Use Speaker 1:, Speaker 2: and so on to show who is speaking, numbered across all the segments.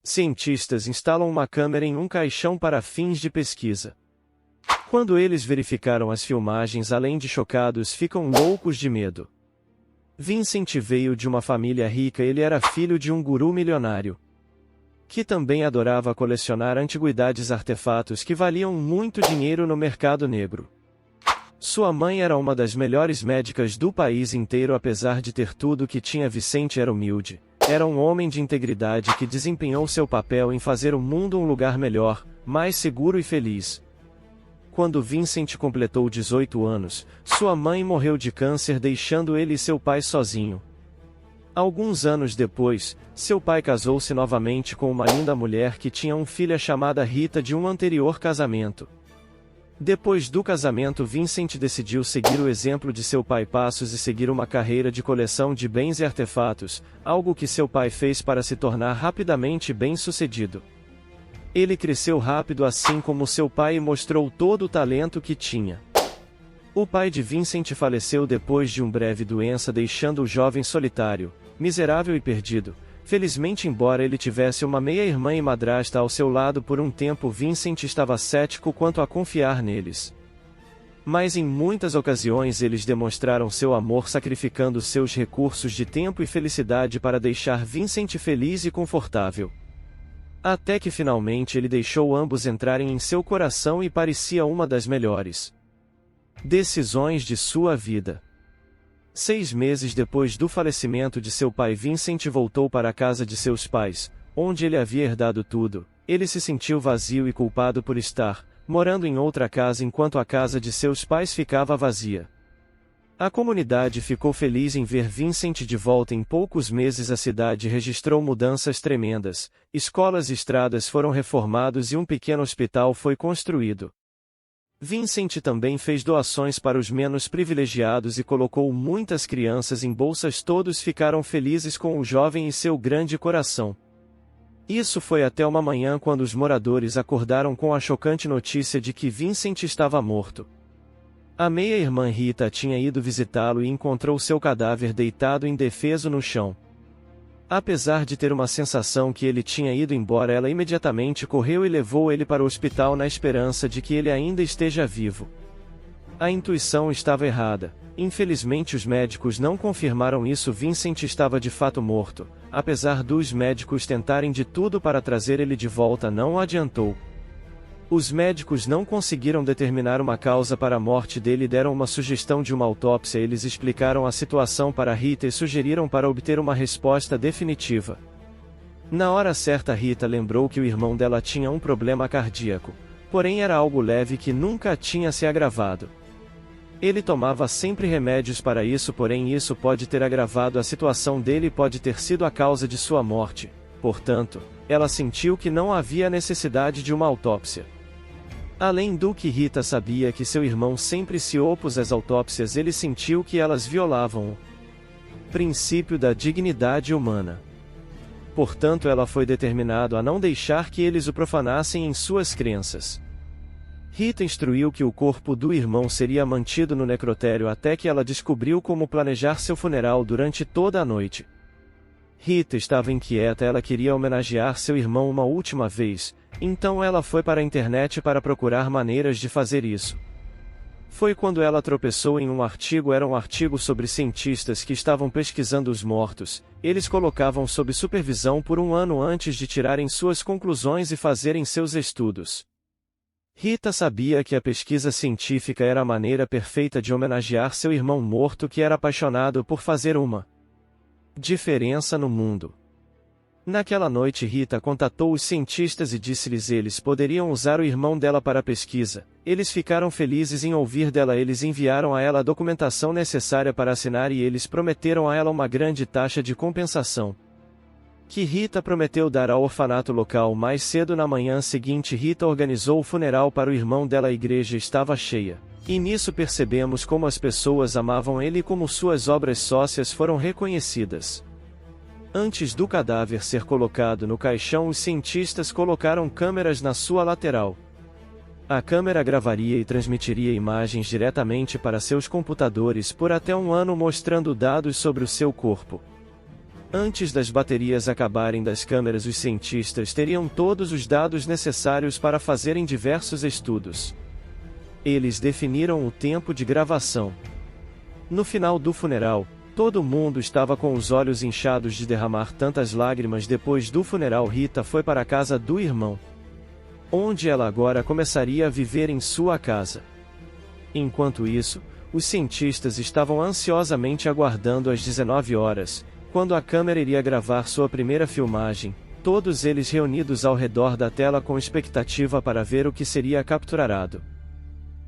Speaker 1: cientistas instalam uma câmera em um caixão para fins de pesquisa. Quando eles verificaram as filmagens, além de chocados, ficam loucos de medo. Vincent veio de uma família rica. Ele era filho de um guru milionário, que também adorava colecionar antiguidades, artefatos que valiam muito dinheiro no mercado negro. Sua mãe era uma das melhores médicas do país inteiro. Apesar de ter tudo que tinha, Vicente era humilde. Era um homem de integridade que desempenhou seu papel em fazer o mundo um lugar melhor, mais seguro e feliz. Quando Vincent completou 18 anos, sua mãe morreu de câncer, deixando ele e seu pai sozinho. Alguns anos depois, seu pai casou-se novamente com uma linda mulher que tinha uma filha chamada Rita de um anterior casamento. Depois do casamento, Vincent decidiu seguir o exemplo de seu pai Passos e seguir uma carreira de coleção de bens e artefatos, algo que seu pai fez para se tornar rapidamente bem-sucedido. Ele cresceu rápido assim como seu pai e mostrou todo o talento que tinha. O pai de Vincent faleceu depois de uma breve doença, deixando o jovem solitário, miserável e perdido. Felizmente, embora ele tivesse uma meia-irmã e madrasta ao seu lado por um tempo, Vincent estava cético quanto a confiar neles. Mas em muitas ocasiões eles demonstraram seu amor, sacrificando seus recursos de tempo e felicidade para deixar Vincent feliz e confortável. Até que finalmente ele deixou ambos entrarem em seu coração e parecia uma das melhores decisões de sua vida. 6 meses depois do falecimento de seu pai, Vincent voltou para a casa de seus pais, onde ele havia herdado tudo. Ele se sentiu vazio e culpado por estar morando em outra casa enquanto a casa de seus pais ficava vazia. A comunidade ficou feliz em ver Vincent de volta. Em poucos meses a cidade registrou mudanças tremendas, escolas e estradas foram reformados e um pequeno hospital foi construído. Vincent também fez doações para os menos privilegiados e colocou muitas crianças em bolsas. Todos ficaram felizes com o jovem e seu grande coração. Isso foi até uma manhã quando os moradores acordaram com a chocante notícia de que Vincent estava morto. A meia-irmã Rita tinha ido visitá-lo e encontrou seu cadáver deitado indefeso no chão. Apesar de ter uma sensação que ele tinha ido embora, ela imediatamente correu e levou ele para o hospital na esperança de que ele ainda esteja vivo. A intuição estava errada. Infelizmente, os médicos não confirmaram isso. Vincent estava de fato morto. Apesar dos médicos tentarem de tudo para trazer ele de volta, não adiantou. Os médicos não conseguiram determinar uma causa para a morte dele e deram uma sugestão de uma autópsia. Eles explicaram a situação para Rita e sugeriram para obter uma resposta definitiva. Na hora certa, Rita lembrou que o irmão dela tinha um problema cardíaco, porém era algo leve que nunca tinha se agravado. Ele tomava sempre remédios para isso, porém isso pode ter agravado a situação dele e pode ter sido a causa de sua morte. Portanto, ela sentiu que não havia necessidade de uma autópsia. Além do que, Rita sabia que seu irmão sempre se opôs às autópsias. Ele sentiu que elas violavam o princípio da dignidade humana. Portanto, ela foi determinada a não deixar que eles o profanassem em suas crenças. Rita instruiu que o corpo do irmão seria mantido no necrotério até que ela descobriu como planejar seu funeral durante toda a noite. Rita estava inquieta. Ela queria homenagear seu irmão uma última vez, então ela foi para a internet para procurar maneiras de fazer isso. Foi quando ela tropeçou em um artigo. Era um artigo sobre cientistas que estavam pesquisando os mortos. Eles colocavam sob supervisão por 1 ano antes de tirarem suas conclusões e fazerem seus estudos. Rita sabia que a pesquisa científica era a maneira perfeita de homenagear seu irmão morto, que era apaixonado por fazer uma diferença no mundo. Naquela noite, Rita contatou os cientistas e disse-lhes eles poderiam usar o irmão dela para a pesquisa. Eles ficaram felizes em ouvir dela. Eles enviaram a ela a documentação necessária para assinar e eles prometeram a ela uma grande taxa de compensação, que Rita prometeu dar ao orfanato local. Mais cedo na manhã seguinte, Rita organizou o funeral para o irmão dela. A igreja estava cheia. E nisso percebemos como as pessoas amavam ele e como suas obras sócias foram reconhecidas. Antes do cadáver ser colocado no caixão, os cientistas colocaram câmeras na sua lateral. A câmera gravaria e transmitiria imagens diretamente para seus computadores por até 1 ano, mostrando dados sobre o seu corpo. Antes das baterias acabarem das câmeras, os cientistas teriam todos os dados necessários para fazerem diversos estudos. Eles definiram o tempo de gravação. No final do funeral, todo mundo estava com os olhos inchados de derramar tantas lágrimas. Depois do funeral, Rita foi para a casa do irmão, onde ela agora começaria a viver em sua casa. Enquanto isso, os cientistas estavam ansiosamente aguardando às 19 horas, quando a câmera iria gravar sua primeira filmagem, todos eles reunidos ao redor da tela com expectativa para ver o que seria capturado.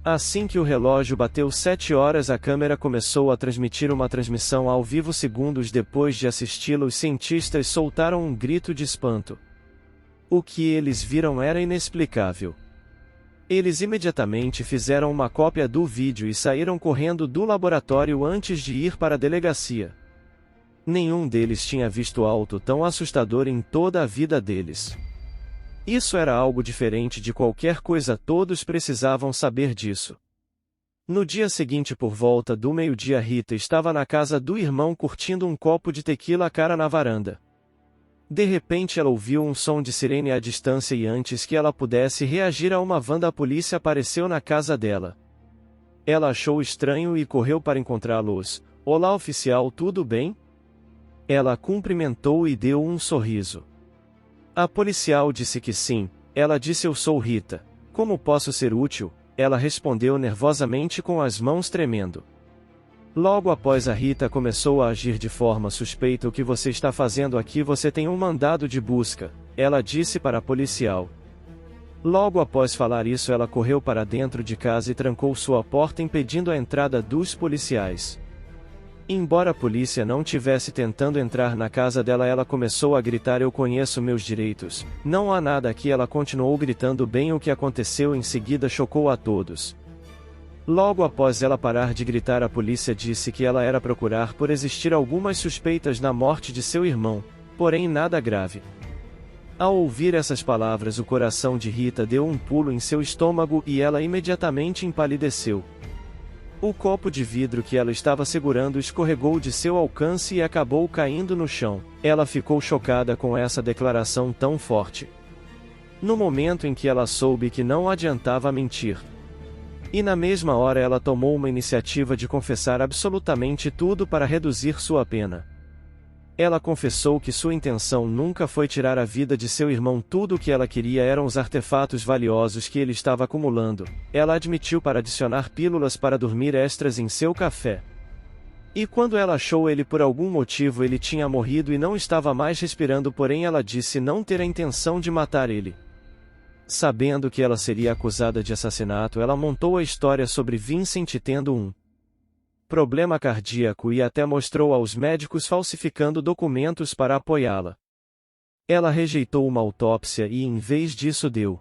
Speaker 1: Assim que o relógio bateu 7 horas, a câmera começou a transmitir uma transmissão ao vivo. Segundos depois de assisti-la, os cientistas soltaram um grito de espanto. O que eles viram era inexplicável. Eles imediatamente fizeram uma cópia do vídeo e saíram correndo do laboratório antes de ir para a delegacia. Nenhum deles tinha visto algo tão assustador em toda a vida deles. Isso era algo diferente de qualquer coisa, todos precisavam saber disso. No dia seguinte, por volta do meio-dia, Rita estava na casa do irmão curtindo um copo de tequila cara na varanda. De repente ela ouviu um som de sirene à distância e antes que ela pudesse reagir, uma van da polícia apareceu na casa dela. Ela achou estranho e correu para encontrá-los. Olá, oficial, tudo bem? Ela cumprimentou e deu um sorriso. A policial disse que sim. Ela disse: eu sou Rita. Como posso ser útil? Ela respondeu nervosamente com as mãos tremendo. Logo após, a Rita começou a agir de forma suspeita. O que você está fazendo aqui? Você tem um mandado de busca, ela disse para a policial. Logo após falar isso, ela correu para dentro de casa e trancou sua porta, impedindo a entrada dos policiais. Embora a polícia não tivesse tentando entrar na casa dela, ela começou a gritar: eu conheço meus direitos, não há nada aqui. Ela continuou gritando. Bem, o que aconteceu em seguida chocou a todos. Logo após ela parar de gritar, a polícia disse que ela era procurar por existir algumas suspeitas na morte de seu irmão, porém nada grave. Ao ouvir essas palavras, o coração de Rita deu um pulo em seu estômago e ela imediatamente empalideceu. O copo de vidro que ela estava segurando escorregou de seu alcance e acabou caindo no chão. Ela ficou chocada com essa declaração tão forte. No momento em que ela soube que não adiantava mentir. E na mesma hora ela tomou uma iniciativa de confessar absolutamente tudo para reduzir sua pena. Ela confessou que sua intenção nunca foi tirar a vida de seu irmão. Tudo o que ela queria eram os artefatos valiosos que ele estava acumulando. Ela admitiu para adicionar pílulas para dormir extras em seu café. E quando ela achou ele, por algum motivo ele tinha morrido e não estava mais respirando, porém ela disse não ter a intenção de matar ele. Sabendo que ela seria acusada de assassinato, ela montou a história sobre Vincent tendo um problema cardíaco e até mostrou aos médicos falsificando documentos para apoiá-la. Ela rejeitou uma autópsia e em vez disso deu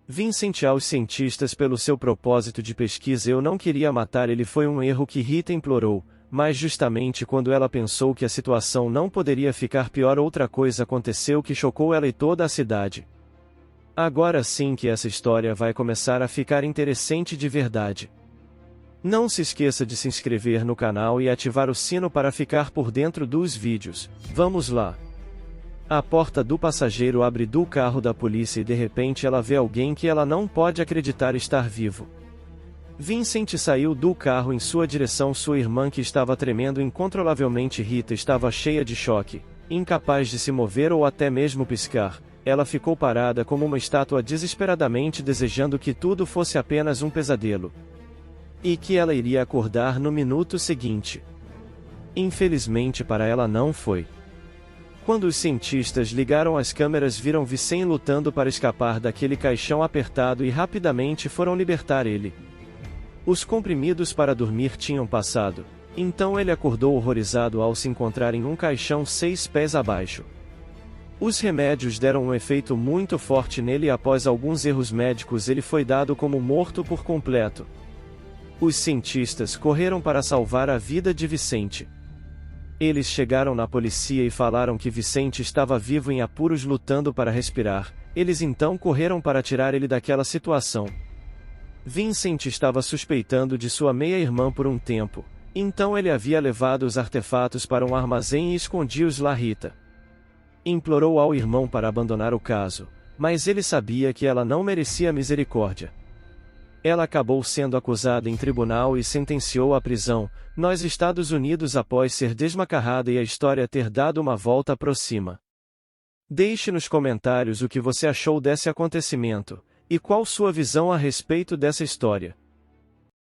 Speaker 1: Vincent aos cientistas pelo seu propósito de pesquisa. Eu não queria matar ele, foi um erro que Rita implorou, mas justamente quando ela pensou que a situação não poderia ficar pior, outra coisa aconteceu que chocou ela e toda a cidade. Agora sim que essa história vai começar a ficar interessante de verdade. Não se esqueça de se inscrever no canal e ativar o sino para ficar por dentro dos vídeos. Vamos lá! A porta do passageiro abre do carro da polícia e de repente ela vê alguém que ela não pode acreditar estar vivo. Vincent saiu do carro em sua direção. Sua irmã, que estava tremendo incontrolavelmente. Rita estava cheia de choque, incapaz de se mover ou até mesmo piscar. Ela ficou parada como uma estátua, desesperadamente desejando que tudo fosse apenas um pesadelo. E que ela iria acordar no minuto seguinte. Infelizmente para ela não foi. Quando os cientistas ligaram as câmeras, viram Vincent lutando para escapar daquele caixão apertado e rapidamente foram libertar ele. Os comprimidos para dormir tinham passado, então ele acordou horrorizado ao se encontrar em um caixão 6 pés abaixo. Os remédios deram um efeito muito forte nele e após alguns erros médicos ele foi dado como morto por completo. Os cientistas correram para salvar a vida de Vincent. Eles chegaram na polícia e falaram que Vincent estava vivo em apuros lutando para respirar. Eles então correram para tirar ele daquela situação. Vincent estava suspeitando de sua meia-irmã por um tempo, Então ele havia levado os artefatos para um armazém e escondia-os lá. Rita implorou ao irmão para abandonar o caso, mas ele sabia que ela não merecia misericórdia. Ela acabou sendo acusada em tribunal e sentenciou à prisão, nos Estados Unidos após ser desmacarrada e a história ter dado uma volta por cima. Deixe nos comentários o que você achou desse acontecimento, e qual sua visão a respeito dessa história.